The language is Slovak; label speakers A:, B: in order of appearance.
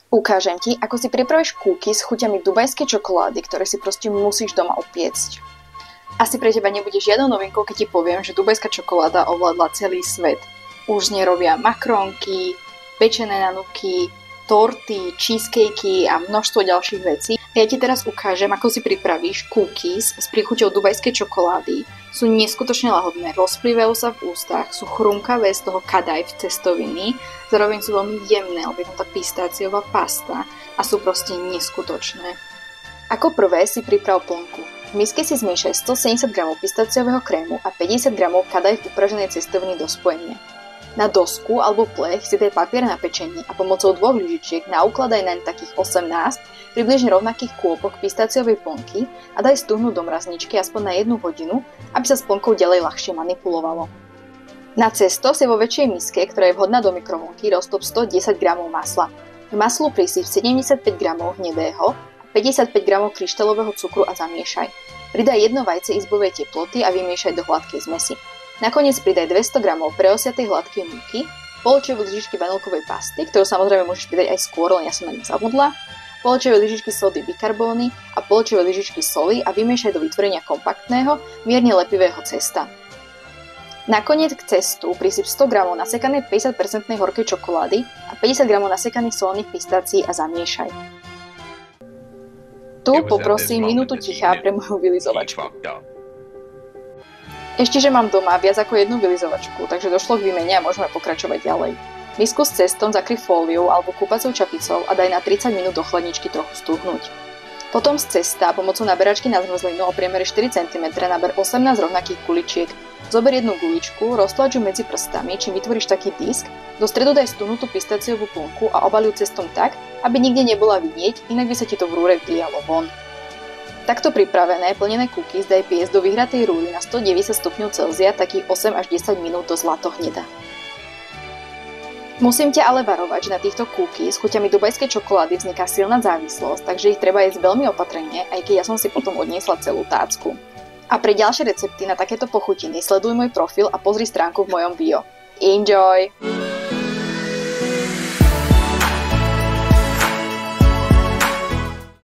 A: Ukážem ti, ako si pripravíš kúky s chuťami dubajskej čokolády, ktoré si proste musíš doma upiecť. Asi pre teba nebude žiadnou novinkou, keď ti poviem, že dubajská čokoláda ovládla celý svet. Už z nej robia makrónky, pečené nanuky, torty, cheesecakey a množstvo ďalších vecí. A ja ti teraz ukážem, ako si pripravíš cookies s príchuťou dubajskej čokolády. Sú neskutočne lahodné, rozplývajú sa v ústach, sú chrumkavé z toho kadajf cestoviny, zároveň sú veľmi jemné, lebo je tam tá pistáciová pasta a sú proste neskutočné. Ako prvé si priprav plnku. V miske si zmiešaj 170 g pistáciového krému a 50 g kadajf upraženej cestoviny do spojenia. Na dosku alebo plech si daj papier na pečenie a pomocou 2 lyžičiek naukladaj naň takých 18 približne rovnakých kôpok pistáciovej plnky a daj stuhnúť do mrazničky aspoň na 1 hodinu, aby sa s plnkou ďalej ľahšie manipulovalo. Na cesto si vo väčšej miske, ktorá je vhodná do mikrovlnky, roztop 110 g masla. K maslu prisýp 75 g hnedého a 55 g kryštálového cukru a zamiešaj. Pridaj 1 vajce izbovej teploty a vymiešaj do hladkej zmesi. Nakoniec pridaj 200 g preosiatej hladkej múky, pol čajovej lyžičky vanilkovej pasty, ktorú samozrejme môžeš pridať aj skôr, len ja som na ňu zabudla, pol čajovej lyžičky sódy bikarbóny a pol čajovej lyžičky soli a vymiešaj do vytvorenia kompaktného, mierne lepivého cesta. Nakoniec k cestu prisyp 100 g nasekanej 50% horkej čokolády a 50 g nasekaných solných pistácií a zamiešaj. Tu poprosím minútu ticha pre moju vylizovačku. Ešte, že mám doma viac ako jednu vylizovačku, takže došlo k výmene a môžeme pokračovať ďalej. Misku s cestom zakry fóliou alebo kúpacou čapicou a daj na 30 minút do chladničky trochu stuhnúť. Potom z cesta pomocou naberačky na zmrzlinu o priemere 4 cm naber 18 rovnakých guličiek. Zober jednu guličku, roztlač ju medzi prstami, čím vytvoríš taký disk, do stredu daj stuhnutú pistáciovú plnku a obal ju cestom tak, aby nikde nebola vidieť, inak by sa ti to v rúre vylialo von. Takto pripravené, plnené cookies daj piesť do vyhratej rúry na 190 stupňov Celzia takých 8 až 10 minút do zlatohneda. Musím ťa ale varovať, že na týchto cookies s chuťami dubajskej čokolády vzniká silná závislosť, takže ich treba jesť veľmi opatrne, aj keď ja som si potom odniesla celú tácku. A pre ďalšie recepty na takéto pochutiny sleduj môj profil a pozri stránku v mojom bio. Enjoy!